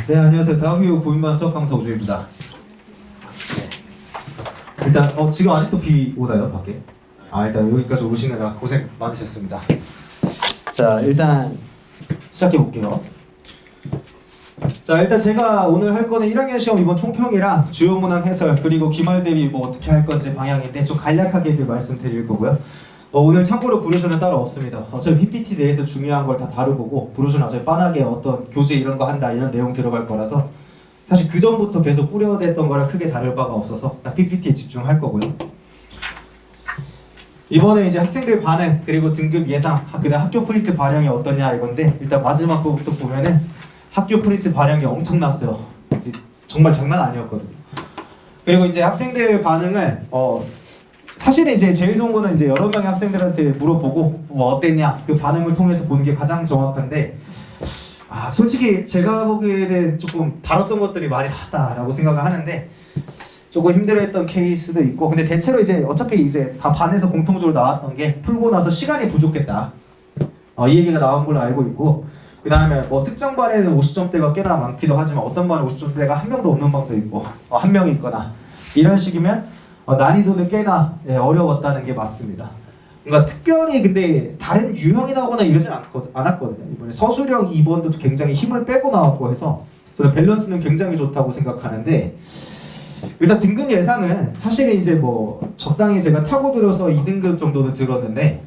네, 안녕하세요. 다학교육 고민반 수학 강사 오주입니다. 네. 일단 지금 아직도 비 오나요, 밖에? 일단 여기까지 오시느라 고생 많으셨습니다. 자, 일단 시작해 볼게요. 자, 일단 제가 오늘 할 거는 1학년 시험 이번 총평이랑 주요 문항 해설 그리고 기말 대비 뭐 어떻게 할 건지 방향인데 좀 간략하게 말씀드릴 거고요. 오늘 참고로 브로셔는 따로 없습니다. 어차피 PPT 내에서 중요한 걸 다 다루고 브로셔는 어차피 빤하게 어떤 교재 이런 거 한다 이런 내용 들어갈 거라서 사실 그 전부터 계속 뿌려댔던 거랑 크게 다를 바가 없어서 딱 PPT에 집중할 거고요. 이번에 이제 학생들 반응 그리고 등급 예상 그다음 학교 프린트 반영이 어떠냐 이건데 일단 마지막 거부터 보면은 학교 프린트 반영이 엄청났어요. 정말 장난 아니었거든요. 그리고 이제 학생들 반응을 사실은 이제 제일 좋은 거는 이제 여러 명의 학생들한테 물어보고 뭐 어땠냐 그 반응을 통해서 보는 게 가장 정확한데 솔직히 제가 보기에는 조금 다뤘던 것들이 많이 나왔다라고 생각을 하는데 조금 힘들어했던 케이스도 있고 근데 대체로 이제 어차피 이제 다 반에서 공통적으로 나왔던 게 풀고 나서 시간이 부족했다 이 얘기가 나온 걸로 알고 있고 그 다음에 뭐 특정 반에는 50점대가 꽤나 많기도 하지만 어떤 반에 50점대가 한 명도 없는 반도 있고 한 명이 있거나 이런 식이면 난이도는 꽤나 어려웠다는 게 맞습니다. 그러니까 특별히 근데 다른 유형이 나오거나 이러진 않았거든요. 이번에 서술형 2번도 굉장히 힘을 빼고 나왔고 해서 저는 밸런스는 굉장히 좋다고 생각하는데 일단 등급 예상은 사실은 이제 뭐 적당히 제가 타고 들어서 2등급 정도는 들었는데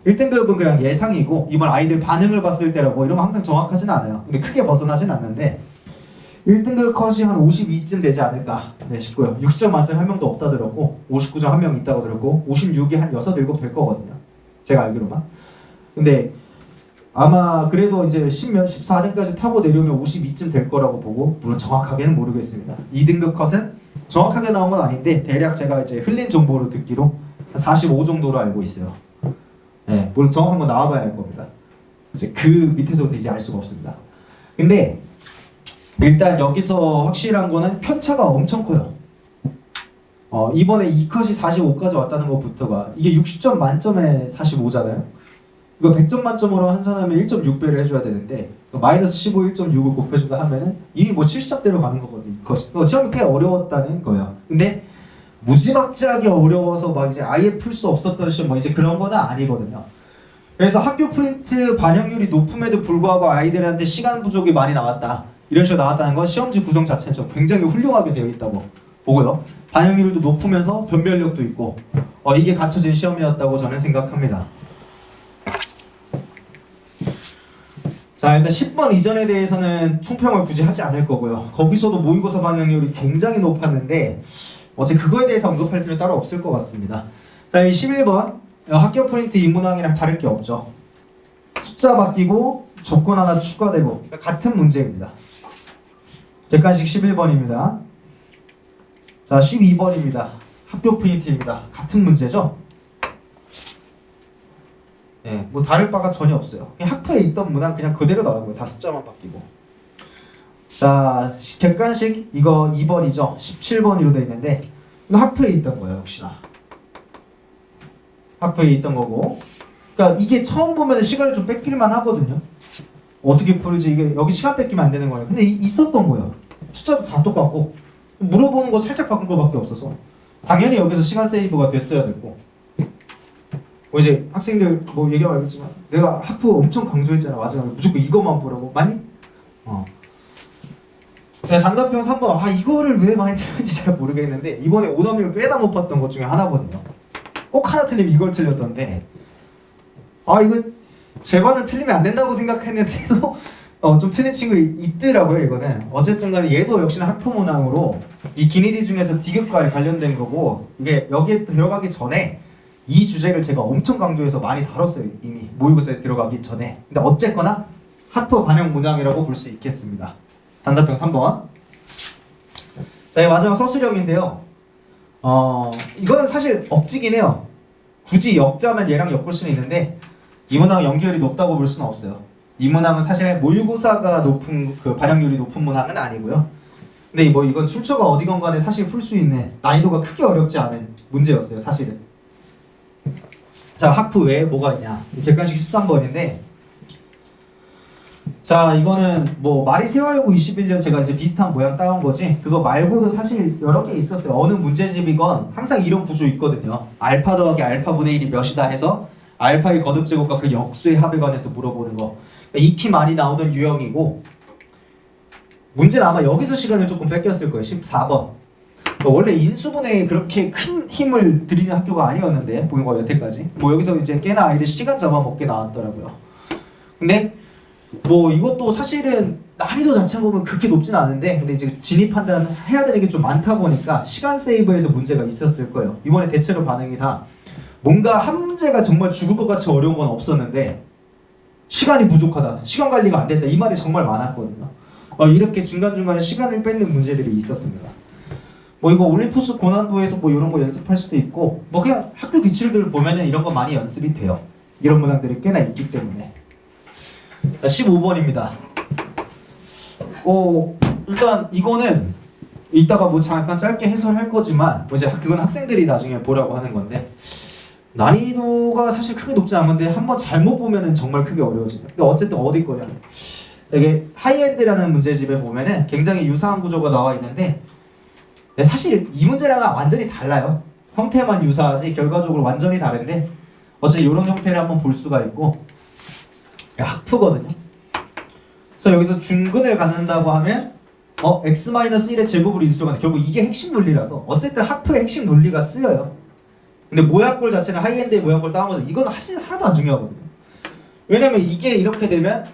1등급은 그냥 예상이고 이번 아이들 반응을 봤을 때라 뭐 이런 거 항상 정확하진 않아요. 근데 크게 벗어나진 않는데 1등급 컷이 한 52쯤 되지 않을까 싶고요. 60점 만점에 한 명도 없다 들었고 59점 한 명 있다고 들었고 56이 한 6, 7 될 거거든요. 제가 알기로만. 근데 아마 그래도 이제 14등까지 타고 내려오면 52쯤 될 거라고 보고 물론 정확하게는 모르겠습니다. 2등급 컷은 정확하게 나온 건 아닌데 대략 제가 이제 흘린 정보로 듣기로 한 45 정도로 알고 있어요. 네, 물론 정확한 건 나와봐야 할 겁니다. 이제 그 밑에서부터 이제 알 수가 없습니다. 근데 일단 여기서 확실한 거는 편차가 엄청 커요. 이번에 2컷이 45까지 왔다는 것부터가 이게 60점 만점에 45잖아요. 이거 100점 만점으로 환산하면 1.6배를 해줘야 되는데 마이너스 15, 1.6을 곱해준다 하면은 이미 뭐 70점대로 가는 거거든요. 시험이 꽤 어려웠다는 거예요. 근데 무지막지하게 어려워서 막 이제 아예 풀 수 없었던 시험 뭐 이제 그런 거는 아니거든요. 그래서 학교 프린트 반영률이 높음에도 불구하고 아이들한테 시간 부족이 많이 나왔다. 이런 식으로 나왔다는 건 시험지 구성 자체는 좀 굉장히 훌륭하게 되어 있다고 보고요. 반영률도 높으면서 변별력도 있고 이게 갖춰진 시험이었다고 저는 생각합니다. 자, 일단 10번 이전에 대해서는 총평을 굳이 하지 않을 거고요. 거기서도 모의고사 반영률이 굉장히 높았는데 어차피 그거에 대해서 언급할 필요 따로 없을 것 같습니다. 자, 이 11번 학교 프린트 인문항이랑 다를 게 없죠. 숫자 바뀌고 조건 하나 추가되고 같은 문제입니다. 객관식 11번입니다. 자, 12번입니다. 학교 프린트입니다. 같은 문제죠? 네, 뭐 다를 바가 전혀 없어요. 그냥 학부에 있던 문항 그냥 그대로 나온 거예요. 다 숫자만 바뀌고. 자, 객관식 이거 2번이죠. 17번으로 되어 있는데 이거 학부에 있던 거예요. 역시나. 학부에 있던 거고. 그러니까 이게 처음 보면 시간을 좀 뺏길만 하거든요. 어떻게 풀지 이게 여기 시간 뺏기면 안 되는 거예요. 근데 있었던 거예요. 숫자도 다 똑같고 물어보는 거 살짝 바꾼 거밖에 없어서 당연히 여기서 시간 세이브가 됐어야 됐고 이제 학생들 뭐 얘기하면 알겠지만 내가 학부 엄청 강조했잖아. 마지막에 무조건 이것만 보라고 많이? 네, 단답형 3번 이거를 왜 많이 틀렸는지 잘 모르겠는데 이번에 오답률 꽤나 높았던 것 중에 하나거든요. 꼭 하나 틀리면 이걸 틀렸던데 이거 제 반은 틀리면 안 된다고 생각했는데도 좀 틀린 친구 있더라고요. 이거는 어쨌든 간에 얘도 역시나 학부문항으로 이 기니디 중에서 디귿과 관련된 거고 이게 여기에 들어가기 전에 이 주제를 제가 엄청 강조해서 많이 다뤘어요. 이미 모의고사에 들어가기 전에. 근데 어쨌거나 학부 반영 문항이라고 볼 수 있겠습니다. 단답형 3번. 자, 마지막 서술형인데요. 이거는 사실 억지긴 해요. 굳이 엮자면 얘랑 엮을 수는 있는데 이 문항은 연결이 높다고 볼 수는 없어요. 이 문항은 사실 모의고사가 높은 그 반영률이 높은 문항은 아니고요. 근데 뭐 이건 출처가 어디건 간에 사실 풀 수 있는 난이도가 크게 어렵지 않은 문제였어요. 사실은. 자, 학부 외에 뭐가 있냐? 객관식 13번인데 자, 이거는 뭐 마리세화여고 21년 제가 이제 비슷한 모양 따온 거지. 그거 말고도 사실 여러 개 있었어요. 어느 문제집이건 항상 이런 구조 있거든요. 알파 더하기 알파분의 1이 몇이다 해서 알파의 거듭제곱과 그 역수의 합에 관해서 물어보는 거. 익히 많이 나오던 유형이고, 문제는 아마 여기서 시간을 조금 뺏겼을 거예요. 14번. 원래 인수분해에 그렇게 큰 힘을 들이는 학교가 아니었는데, 보는 거 여태까지. 뭐 여기서 이제 꽤나 아이들 시간 잡아먹게 나왔더라고요. 근데 뭐 이것도 사실은 난이도 자체 보면 그렇게 높진 않은데, 근데 이제 진입 판단 해야 되는 게 좀 많다 보니까 시간 세이브에서 문제가 있었을 거예요. 이번에 대체로 반응이 다 뭔가 한 문제가 정말 죽을 것 같이 어려운 건 없었는데 시간이 부족하다, 시간 관리가 안 된다, 이 말이 정말 많았거든요. 이렇게 중간중간에 시간을 뺏는 문제들이 있었습니다. 뭐 이거 올림푸스 고난도에서 뭐 이런 거 연습할 수도 있고, 뭐 그냥 학교 기출들 보면은 이런 거 많이 연습이 돼요. 이런 문항들이 꽤나 있기 때문에. 15번입니다. 일단 이거는 이따가 뭐 잠깐 짧게 해설할 거지만, 뭐 이제 그건 학생들이 나중에 보라고 하는 건데, 난이도가 사실 크게 높지 않은 건데 한번 잘못 보면은 정말 크게 어려워집니다. 근데 어쨌든 어디 거냐, 이게 하이엔드라는 문제집에 보면은 굉장히 유사한 구조가 나와 있는데, 사실 이 문제랑은 완전히 달라요. 형태만 유사하지 결과적으로 완전히 다른데, 어쨌든 이런 형태를 한번 볼 수가 있고, 학프거든요. 그래서 여기서 중근을 갖는다고 하면 x-1의 제곱으로 인수하는, 결국 이게 핵심 논리라서 어쨌든 학프의 핵심 논리가 쓰여요. 근데 모양꼴 자체는 하이엔드의 모양꼴 따온 거죠. 이건 사실 하나도 안 중요하거든요. 왜냐면 이게 이렇게 되면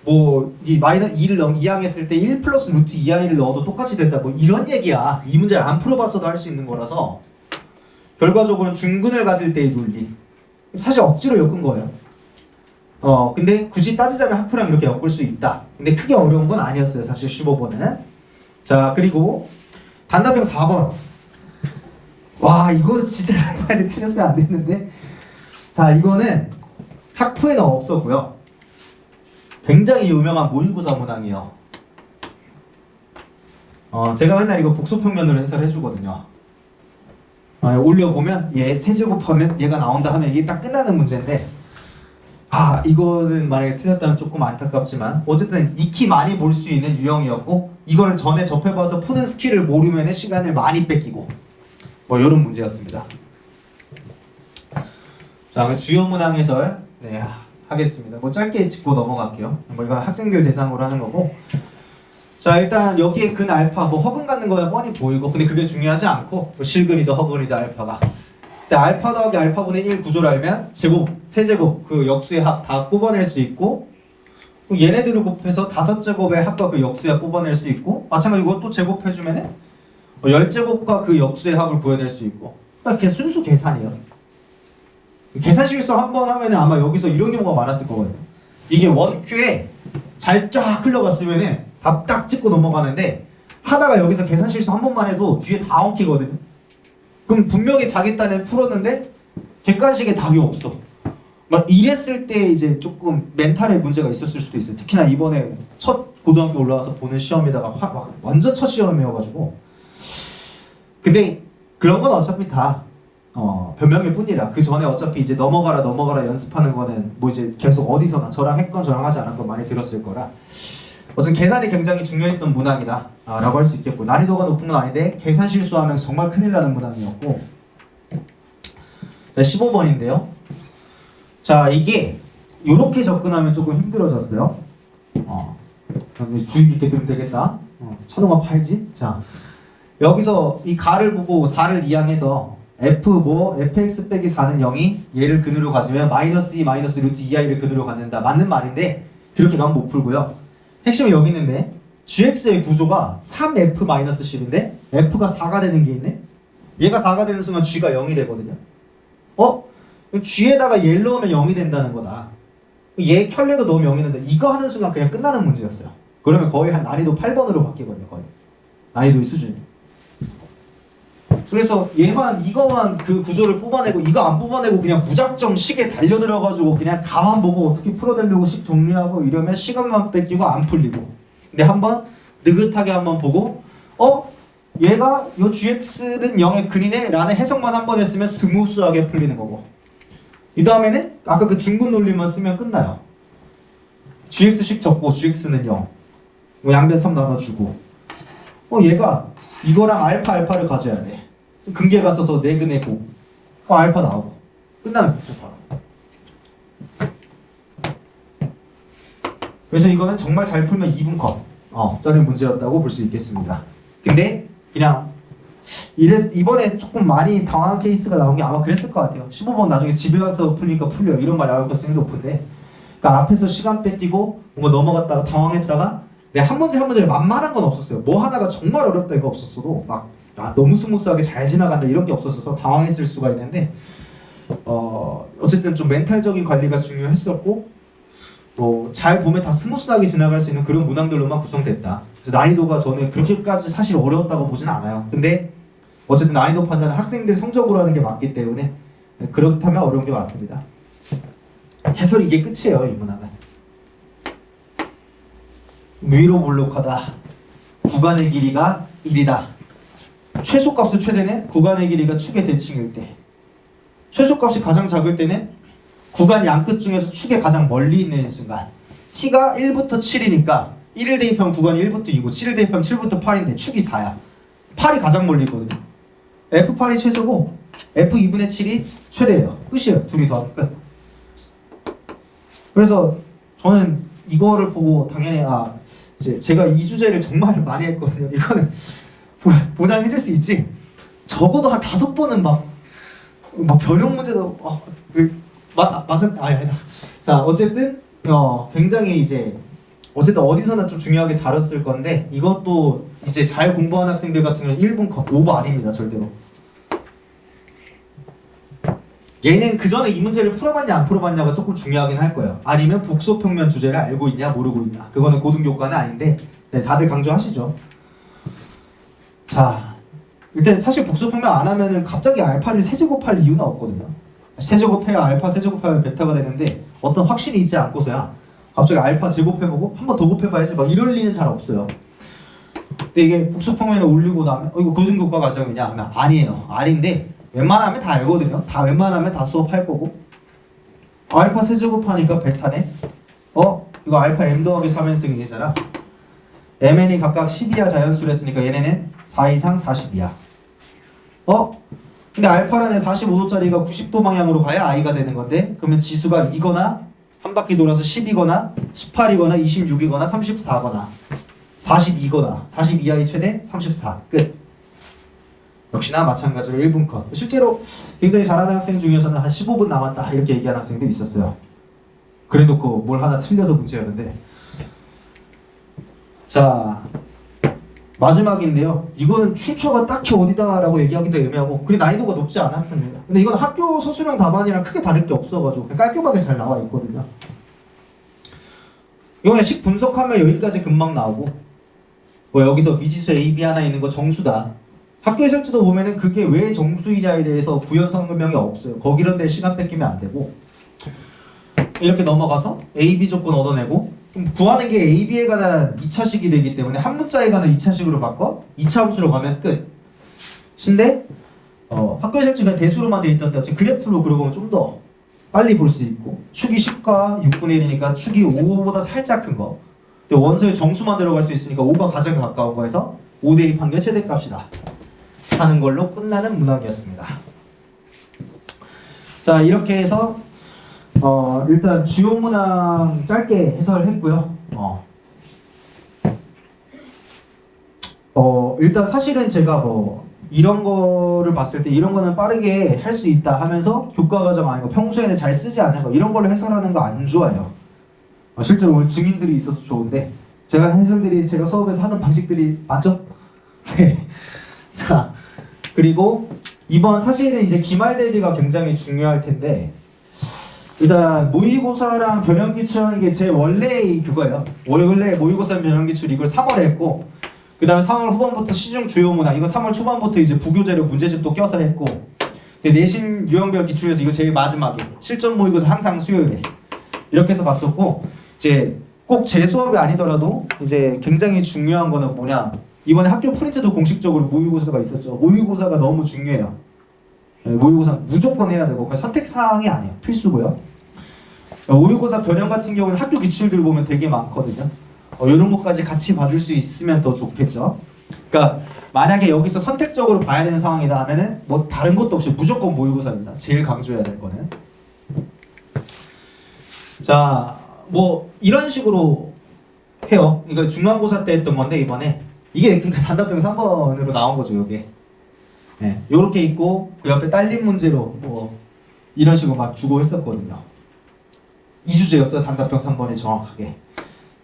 뭐 이 마이너스 2를 이항했을 때 1 플러스 루트 2i를 넣어도 똑같이 된다, 뭐 이런 얘기야. 이 문제를 안 풀어봤어도 할 수 있는 거라서 결과적으로는 중근을 가질 때의 논리, 사실 억지로 엮은 거예요. 근데 굳이 따지자면 학프랑 이렇게 엮을 수 있다. 근데 크게 어려운 건 아니었어요, 사실 15번은. 자, 그리고 단답형 4번. 와, 이거 진짜 빨리 틀렸으면 안 됐는데. 자, 이거는 학프에는 없었고요. 굉장히 유명한 모의고사 문항이에요. 제가 맨날 이거 복소평면으로 해설해주거든요. 올려보면 얘 세제곱하면 얘가 나온다 하면 이게 딱 끝나는 문제인데, 이거는 만약에 틀렸다면 조금 안타깝지만 어쨌든 익히 많이 볼 수 있는 유형이었고, 이거를 전에 접해봐서 푸는 스킬을 모르면 시간을 많이 뺏기고, 뭐 이런 문제였습니다. 자, 주요 문항 해설 하겠습니다. 뭐 짧게 짚고 넘어갈게요. 뭐 이건 학생들 대상으로 하는 거고. 자, 일단 여기에 근 알파, 뭐 허근 갖는 거야 뻔히 보이고, 근데 그게 중요하지 않고, 뭐 실근이다 허근이다 알파가. 근데 알파 더하기 알파분의 1 구조를 알면 제곱, 세제곱, 그 역수의 합 다 뽑아낼 수 있고, 얘네들을 곱해서 5제곱의 합과 그 역수의 합 뽑아낼 수 있고, 마찬가지로 이것도 제곱해주면은 10제곱과 그 역수의 합을 구해낼 수 있고, 그러니까 순수 계산이에요. 계산 실수 한 번 하면은 아마 여기서 이런 경우가 많았을 거거든요. 이게 원큐에 잘 쫙 흘러갔으면은 답 딱 찍고 넘어가는데, 하다가 여기서 계산 실수 한 번만 해도 뒤에 다 엉키거든요. 그럼 분명히 자기 딴에 풀었는데 객관식에 답이 없어. 막 이랬을 때 이제 조금 멘탈에 문제가 있었을 수도 있어요. 특히나 이번에 첫 고등학교 올라와서 보는 시험에다가 완전 첫 시험이어가지고. 근데 그런 건 어차피 다 변명일 뿐이라, 그 전에 어차피 이제 넘어가라 연습하는 거는 뭐 이제 계속 어디서나 저랑 했건 저랑 하지 않았건 많이 들었을 거라, 어쨌든 계산이 굉장히 중요했던 문항이다 라고 할 수 있겠고, 난이도가 높은 건 아닌데 계산 실수하면 정말 큰일 나는 문항이었고. 자, 15번인데요. 자, 이게 이렇게 접근하면 조금 힘들어졌어요. 주의 깊게 들으면 되겠다. 차동아 팔지? 자, 여기서 이 가를 보고 4를 이항해서 fx 빼기 4는 0이 얘를 근으로 가지면 마이너스 2 마이너스 루트 2i를 근으로 갖는다. 맞는 말인데 그렇게 가면 못 풀고요. 핵심은 여기 있는데, gx의 구조가 3f-10인데 f가 4가 되는 게 있네. 얘가 4가 되는 순간 g가 0이 되거든요. g에다가 얘를 넣으면 0이 된다는 거다. 얘 켤레도 넣으면 0이 된다. 이거 하는 순간 그냥 끝나는 문제였어요. 그러면 거의 한 난이도 8번으로 바뀌거든요. 거의 난이도의 수준이. 그래서 이거만 그 구조를 뽑아내고, 이거 안 뽑아내고 그냥 무작정 식에 달려들어가지고 그냥 가만 보고 어떻게 풀어내려고 식 정리하고 이러면 시간만 뺏기고 안 풀리고. 근데 한번 느긋하게 한번 보고, 얘가 요 gx는 0의 근이네 라는 해석만 한번 했으면 스무스하게 풀리는 거고, 이 다음에는 아까 그 중근 논리만 쓰면 끝나요. gx씩 적고 gx는 0. 뭐 양변 3 나눠주고. 얘가 이거랑 알파를 가져야 돼. 근계가 써서 내근내고. 알파 나오고. 끝나는 거죠, 바로. 그래서 이거는 정말 잘 풀면 2분 컷. 짜리 문제였다고 볼 수 있겠습니다. 근데 그냥 이번에 조금 많이 당황한 케이스가 나온 게 아마 그랬을 것 같아요. 15번 나중에 집에 가서 풀리니까 풀려 이런 말 나올 가능성이 높은데, 그러니까 앞에서 시간 뺏기고 뭔가 넘어갔다가 당황했다가 내가 한 문제 한 문제를 만만한 건 없었어요. 뭐 하나가 정말 어렵다 이거 없었어도 막 너무 스무스하게 잘 지나간다 이런 게 없었어서 당황했을 수가 있는데, 어쨌든 좀 멘탈적인 관리가 중요했었고, 잘 보면 다 스무스하게 지나갈 수 있는 그런 문항들로만 구성됐다. 그래서 난이도가 저는 그렇게까지 사실 어려웠다고 보진 않아요. 근데 어쨌든 난이도 판단은 학생들 성적으로 하는 게 맞기 때문에 그렇다면 어려운 게 맞습니다. 해설이 이게 끝이에요. 이 문항은 위로 볼록하다. 구간의 길이가 1이다. 최소값의 최대는 구간의 길이가 축의 대칭일 때, 최소값이 가장 작을 때는 구간 양끝 중에서 축에 가장 멀리 있는 순간. C가 1부터 7이니까 1을 대입하면 구간이 1부터 2고 7을 대입하면 7부터 8인데 축이 4야. 8이 가장 멀리 있거든요. F8이 최소고 F2분의 7이 최대예요. 끝이에요. 둘이 더하면 끝. 그래서 저는 이거를 보고 당연히 이제 제가 이 주제를 정말 많이 했거든요. 이거는 보장해줄 수 있지. 적어도 한 5번은 막 변형 문제도 아니다. 자, 어쨌든 굉장히 이제 어쨌든 어디서나 좀 중요하게 다뤘을 건데, 이것도 이제 잘 공부한 학생들 같은 경우는 1분 컷 오버 아닙니다. 절대로. 얘는 그 전에 이 문제를 풀어봤냐 안 풀어봤냐가 조금 중요하긴 할 거예요. 아니면 복소평면 주제를 알고 있냐 모르고 있냐. 그거는 고등교과는 아닌데 다들 강조하시죠. 자, 일단 사실 복소평면 안 하면은 갑자기 알파를 세제곱할 이유는 없거든요. 세제곱해야 알파, 세제곱하면 베타가 되는데 어떤 확신이 있지 않고서야 갑자기 알파 제곱해보고 한 번 더 곱해봐야지 막 이럴 리는 잘 없어요. 근데 이게 복소평면에 올리고 나면 이거 고등교과 과정이냐 하면 아니에요. 아닌데 웬만하면 다 알거든요. 웬만하면 다 수업할 거고. 알파 세제곱하니까 베타네. 이거 알파 m 더하기 3n승이잖아. mn이 각각 10이야 자연수를 했으니까 얘네는 4 이상 40이야. 근데 알파라는 45도짜리가 90도 방향으로 가야 i가 되는 건데, 그러면 지수가 2거나 한 바퀴 돌아서 10이거나 18이거나 26이거나 34거나 42거나 42i 최대 34 끝. 역시나 마찬가지로 1분 컷. 실제로 굉장히 잘하는 학생 중에서는 한 15분 남았다 이렇게 얘기하는 학생도 있었어요. 그래놓고 뭘 하나 틀려서 문제였는데. 자, 마지막인데요. 이거는 출처가 딱히 어디다라고 얘기하기도 애매하고, 그리고 난이도가 높지 않았습니다. 근데 이건 학교 서술형 답안이랑 크게 다를 게 없어가지고 그냥 깔끔하게 잘 나와 있거든요. 이거는 식 분석하면 여기까지 금방 나오고, 여기서 미지수 A, B 하나 있는 거 정수다. 학교 해설지도 보면은 그게 왜 정수이냐에 대해서 부연 설명이 없어요. 거기런 데 시간 뺏기면 안 되고. 이렇게 넘어가서 A, B 조건 얻어내고, 구하는 게 A, B에 관한 2차식이 되기 때문에 한 문자에 관한 2차식으로 바꿔 2차 함수로 가면 끝. 근데 학교 해설지 그냥 대수로만 돼 있던데 어차피 그래프로 그려보면 좀 더 빨리 볼 수 있고, 축이 10과 6분의 1이니까 축이 5보다 살짝 큰 거. 근데 원소에 정수만 들어갈 수 있으니까 5가 가장 가까운 거에서 5 대입한 게 최대값이다 하는 걸로 끝나는 문항이었습니다. 자, 이렇게 해서 일단 주요 문항 짧게 해설했고요. 일단 사실은 제가 이런 거를 봤을 때 이런 거는 빠르게 할 수 있다 하면서 교과 과정 아니고 평소에는 잘 쓰지 않는 거 이런 걸로 해설하는 거 안 좋아해요. 실제로 오늘 증인들이 있어서 좋은데, 제가 수업에서 하던 방식들이 맞죠? 네. 자, 그리고 이번 사실은 이제 기말 대비가 굉장히 중요할 텐데, 일단 모의고사랑 변형기출하는 게 제 원래 그거예요. 원래 모의고사 변형기출 이걸 3월에 했고, 그 다음에 3월 후반부터 시중 주요 문항 이거 3월 초반부터 이제 부교재료 문제집도 껴서 했고, 내신 유형별 기출에서 이거 제일 마지막에 실전 모의고사 항상 수요일에 이렇게 해서 봤었고, 이제 꼭 제 수업이 아니더라도 이제 굉장히 중요한 거는 뭐냐, 이번에 학교 프린트도 공식적으로 모의고사가 있었죠. 모의고사가 너무 중요해요. 모의고사 무조건 해야 되고 선택사항이 아니에요. 필수고요. 모의고사 변형 같은 경우는 학교 기출들 보면 되게 많거든요. 이런 것까지 같이 봐줄 수 있으면 더 좋겠죠. 그러니까 만약에 여기서 선택적으로 봐야 되는 상황이다 하면은 뭐 다른 것도 없이 무조건 모의고사입니다. 제일 강조해야 될 거는. 자, 뭐 이런 식으로 해요. 이거 중간고사 때 했던 건데 이번에 이게 그러니까 단답형 3번으로 나온 거죠, 이게. 네, 요렇게 있고 그 옆에 딸린 문제로 뭐 이런 식으로 막 주고 했었거든요. 이 주제였어요, 단답형 3번이 정확하게.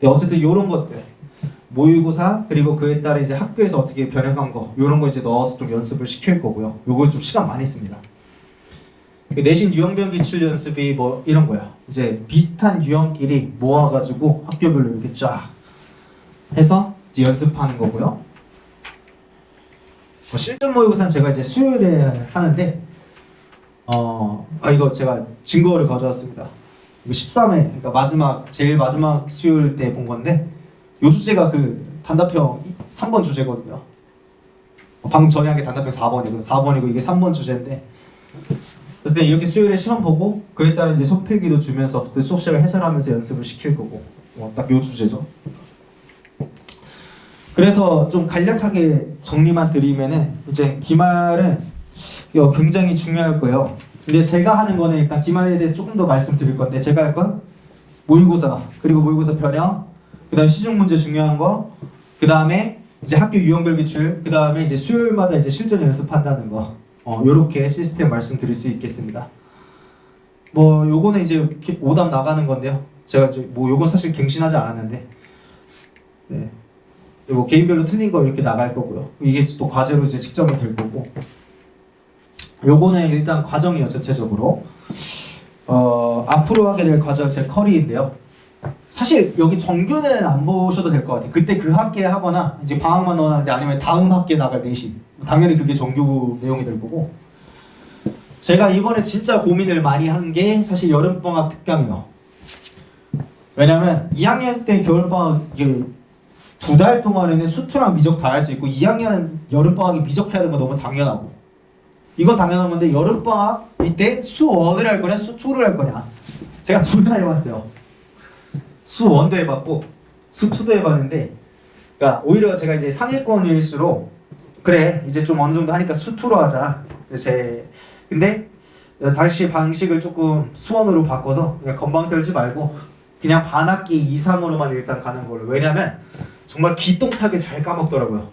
근데 어쨌든 요런 것들 모의고사 그리고 그에 따라 이제 학교에서 어떻게 변형한 거 요런 거 이제 넣어서 좀 연습을 시킬 거고요. 요거 좀 시간 많이 씁니다. 내신 유형별 기출 연습이 뭐 이런 거야. 이제 비슷한 유형끼리 모아가지고 학교별로 이렇게 쫙 해서 이제 연습하는 거고요. 실전 모의고사는 제가 이제 수요일에 하는데 이거 제가 증거를 가져왔습니다. 이거 13회 그러니까 마지막 제일 마지막 수요일 때 본 건데 요 주제가 그 단답형 3번 주제거든요. 방금 전에 한 게 단답형 4번이고 이게 3번 주제인데 그때 이렇게 수요일에 시험 보고 그에 따라 이제 소필기도 주면서 그때 수업 시간을 해설하면서 연습을 시킬 거고 딱 요 주제죠. 그래서 좀 간략하게 정리만 드리면은 이제 기말은 이거 굉장히 중요할 거예요. 근데 제가 하는 거는 일단 기말에 대해서 조금 더 말씀드릴 건데 제가 할 건 모의고사 그리고 모의고사 변형 그다음 시중 문제 중요한 거 그다음에 이제 학교 유형별 기출 그다음에 이제 수요일마다 이제 실전 연습한다는 거 요렇게 시스템 말씀드릴 수 있겠습니다. 뭐 요거는 이제 오답 나가는 건데요. 제가 이제 뭐 요건 사실 갱신하지 않았는데 네. 뭐 개인별로 틀린 거 이렇게 나갈 거고요. 이게 또 과제로 이제 측정이 될 거고. 요거는 일단 과정이요 전체적으로. 앞으로 하게 될 과정 제 커리인데요. 사실 여기 정규는 안 보셔도 될 것 같아요. 그때 그 학기에 하거나 이제 방학만 넣어놨는데 아니면 다음 학기에 나갈 내신. 당연히 그게 정규 내용이 될 거고. 제가 이번에 진짜 고민을 많이 한 게 사실 여름방학 특강이에요. 왜냐면 2학년 때 겨울방학 두 달 동안에는 수투랑 미적 다 할 수 있고 2학년 여름방학이 미적해야 되는 거 너무 당연하고 이건 당연한 건데 여름방학 이때 수1을 할 거냐 수2를 할 거냐 제가 둘 다 해봤어요. 수1도 해봤고 수2도 해봤는데 그러니까 오히려 제가 이제 상위권일수록 그래 이제 좀 어느 정도 하니까 수2로 하자 근데 다시 방식을 조금 수1으로 바꿔서 그냥 건방 떨지 말고 그냥 반학기 이상으로만 일단 가는 걸로. 왜냐면 정말 기똥차게 잘 까먹더라고요.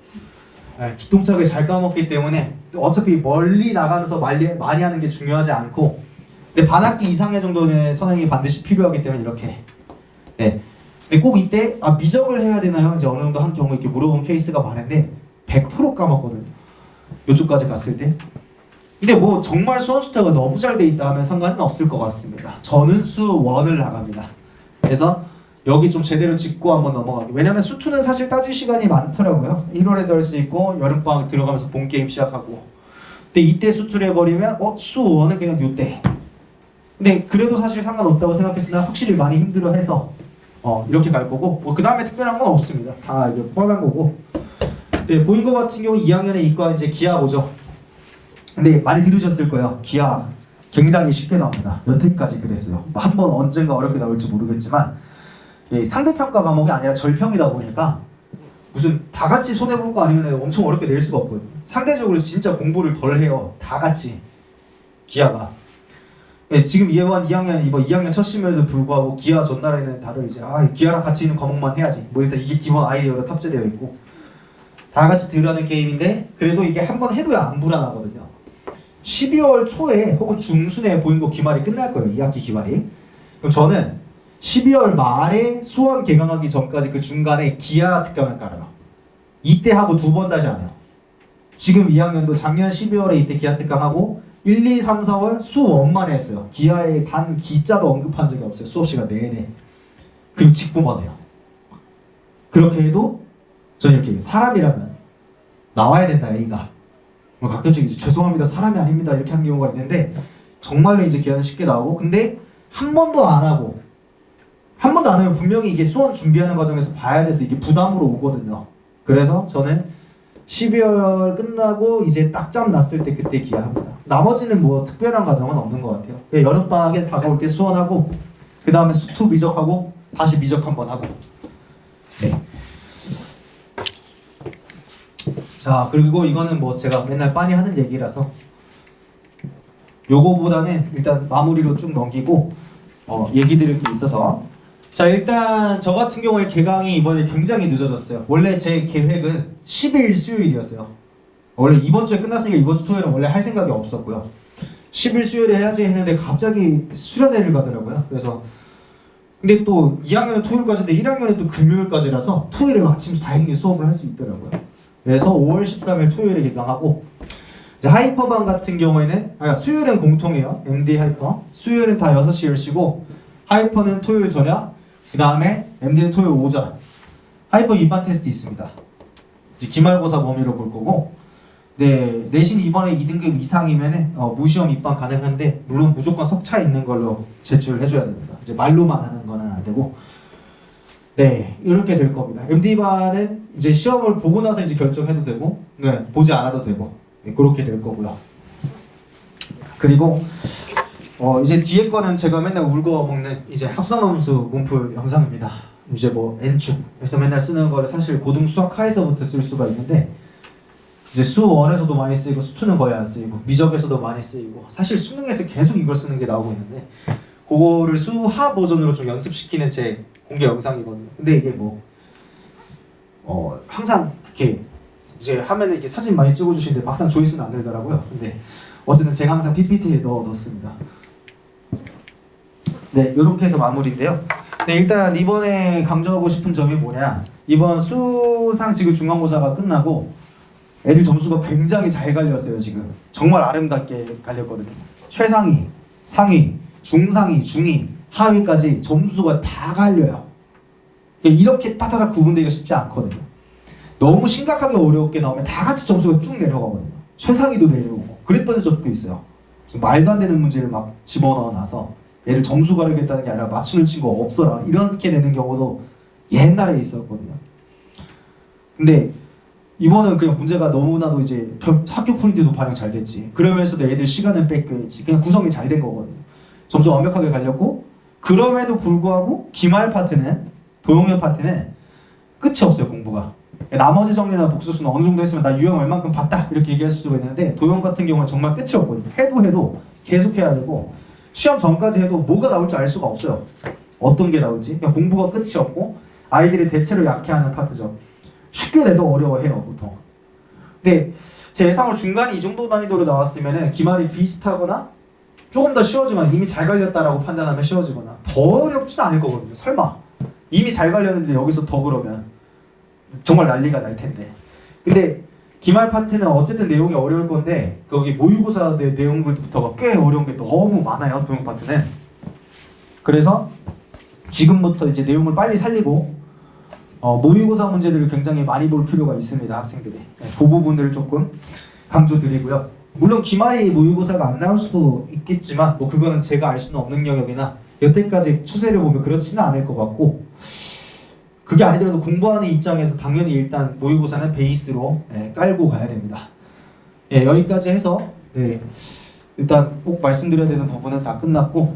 네, 기똥차게 잘 까먹기 때문에 어차피 멀리 나가면서 많이 하는 게 중요하지 않고 근데 반학기 이상의 정도는 선행이 반드시 필요하기 때문에 이렇게 네. 근데 꼭 이때 미적을 해야 되나요? 이제 어느 정도 한 경우 이렇게 물어본 케이스가 많은데 100% 까먹거든요. 이쪽까지 갔을 때 근데 뭐 정말 수원수태가 너무 잘 돼 있다 하면 상관은 없을 것 같습니다. 저는 수1을 나갑니다. 그래서 여기 좀 제대로 짚고 한번 넘어가기. 왜냐면 수2는 사실 따질 시간이 많더라고요. 1월에도 할 수 있고 여름방학 들어가면서 본 게임 시작하고. 근데 이때 수2를 해버리면 수1은 그냥 요때. 근데 그래도 사실 상관없다고 생각했으나 확실히 많이 힘들어해서 이렇게 갈 거고 뭐 그 다음에 특별한 건 없습니다. 다 이제 뻔한 거고. 네, 보인 거 같은 경우 2학년에 이과 이제 기하 보죠. 근데 많이 들으셨을 거예요. 기하 굉장히 쉽게 나옵니다. 여태까지 그랬어요. 한번 언젠가 어렵게 나올지 모르겠지만 상대평가 과목이 아니라 절평이다 보니까 무슨 다 같이 손해볼 거 아니면 엄청 어렵게 낼 수가 없거든요. 상대적으로 진짜 공부를 덜 해요. 다 같이 기하가. 지금 이번 2학년 첫 시험에도 불구하고 기하 전날에는 다들 이제 기하랑 같이 있는 과목만 해야지. 뭐 일단 이게 기본 아이디어로 탑재되어 있고 다 같이 들어가는 게임인데 그래도 이게 한 번 해도 안 불안하거든요. 12월 초에 혹은 중순에 보인고 기말이 끝날 거예요. 2학기 기말이. 그럼 저는 12월 말에 수원 개강하기 전까지 그 중간에 기하 특강을 깔아요. 이때 하고 두 번 다시 안 해요. 지금 2학년도 작년 12월에 이때 기하 특강하고 1, 2, 3, 4월 수1만 했어요. 기하에 단 기자도 언급한 적이 없어요. 수업 시간 내내. 그리고 직보만 해요. 그렇게 해도 저는 이렇게 사람이라면 나와야 된다 A가. 뭐 가끔씩 이제 죄송합니다 사람이 아닙니다 이렇게 하는 경우가 있는데 정말로 이제 기하는 쉽게 나오고 근데 한 번도 안 하면 분명히 이게 수원 준비하는 과정에서 봐야 돼서 이게 부담으로 오거든요. 그래서 저는 12월 끝나고 이제 딱잠 났을 때 그때 기하합니다. 나머지는 뭐 특별한 과정은 없는 것 같아요. 여름방학에 다가올 때 수원하고 그 다음에 수투 미적하고 다시 미적 한번 하고. 네. 자, 그리고 이거는 뭐 제가 맨날 빤히 하는 얘기라서 요거보다는 일단 마무리로 쭉 넘기고 얘기 드릴 게 있어서. 자, 일단 저 같은 경우에 개강이 이번에 굉장히 늦어졌어요. 원래 제 계획은 10일 수요일이었어요. 원래 이번 주에 끝났으니까 이번 주 토요일은 원래 할 생각이 없었고요. 10일 수요일에 해야지 했는데 갑자기 수련회를 가더라고요. 그래서 근데 또 2학년은 토요일까지인데 1학년은 또 금요일까지라서 토요일에 마침 다행히 수업을 할 수 있더라고요. 그래서 5월 13일 토요일에 개강하고, 이제 하이퍼반 같은 경우에는 수요일은 공통이에요. MD 하이퍼 수요일은 다 6시 10시고 하이퍼는 토요일 저녁, 그 다음에 MD는 토요일 오전. 하이퍼 입반 테스트 있습니다. 이제 기말고사 범위로 볼 거고, 네, 내신 이번에 2등급 이상이면은 무시험 입반 가능한데 물론 무조건 석차 있는 걸로 제출해줘야 됩니다. 이제 말로만 하는 거는 안 되고. 네, 이렇게 될 겁니다. MD반은 이제 시험을 보고 나서 이제 결정해도 되고, 네, 보지 않아도 되고, 네, 그렇게 될 거고요. 그리고 이제 뒤에 거는 제가 맨날 울고 먹는 이제 합성함수 문풀 영상입니다. 이제 뭐 N축에서 맨날 쓰는 거를 사실 고등 수학 하에서부터 쓸 수가 있는데, 이제 수1에서도 많이 쓰이고 수2는 거의 안 쓰이고 미적에서도 많이 쓰이고 사실 수능에서 계속 이걸 쓰는 게 나오고 있는데, 그거를 수하 버전으로 좀 연습시키는 제 공개 영상이거든요. 근데 이게 뭐 항상 이렇게 이제 하면은 이렇게 사진 많이 찍어주시는데 막상 조회수는 안 되더라고요. 근데 어쨌든 제가 항상 PPT에 넣습니다. 네, 이렇게 해서 마무리인데요. 네, 일단 이번에 강조하고 싶은 점이 뭐냐, 이번 수상 지금 중간고사가 끝나고 애들 점수가 굉장히 잘 갈렸어요. 지금 정말 아름답게 갈렸거든요. 최상위, 상위, 중상위, 중위, 하위까지 점수가 다 갈려요. 이렇게 따다닥 구분되기가 쉽지 않거든요. 너무 심각하게 어렵게 나오면 다 같이 점수가 쭉 내려가거든요. 최상위도 내려오고 그랬던 적도 있어요. 말도 안 되는 문제를 막 집어넣어놔서 얘를 점수 가르겠다는 게 아니라 맞추는 친구가 없어라 이렇게 되는 경우도 옛날에 있었거든요. 근데 이번은 그냥 문제가 너무나도 이제 학교 프린트도 발행 잘 됐지. 그러면서도 애들 시간을 뺏겨야지. 그냥 구성이 잘 된 거거든요. 점수 완벽하게 갈렸고, 그럼에도 불구하고 기말 파트는, 도용의 파트는 끝이 없어요. 공부가. 나머지 정리나 복수수는 어느 정도 했으면 나 유형 얼만큼 봤다 이렇게 얘기할 수가 있는데, 도용 같은 경우는 정말 끝이 없거든요. 해도 계속 해야 되고, 시험 전까지 해도 뭐가 나올지 알 수가 없어요. 어떤 게 나올지. 그냥 공부가 끝이 없고 아이들이 대체로 약해하는 파트죠. 쉽게 내도 어려워해요 보통. 근데 제 예상으로 중간이 이 정도 난이도로 나왔으면은 기말이 비슷하거나 조금 더 쉬워지거나 이미 잘 갈렸다라고 판단하면 쉬워지거나 더 어렵진 않을 거거든요. 설마 이미 잘 갈렸는데 여기서 더 그러면 정말 난리가 날 텐데. 근데 기말 파트는 어쨌든 내용이 어려울 건데 거기 모의고사 내용들부터가 꽤 어려운 게 너무 많아요. 도용 파트는. 그래서 지금부터 이제 내용을 빨리 살리고 모의고사 문제들을 굉장히 많이 볼 필요가 있습니다. 학생들이. 그 부분들을 조금 강조드리고요. 물론 기말이 모의고사가 안 나올 수도 있겠지만 뭐 그거는 제가 알 수는 없는 영역이나 여태까지 추세를 보면 그렇지는 않을 것 같고, 그게 아니더라도 공부하는 입장에서 당연히 일단 모의고사는 베이스로 깔고 가야 됩니다. 여기까지 해서 일단 꼭 말씀드려야 되는 부분은 다 끝났고,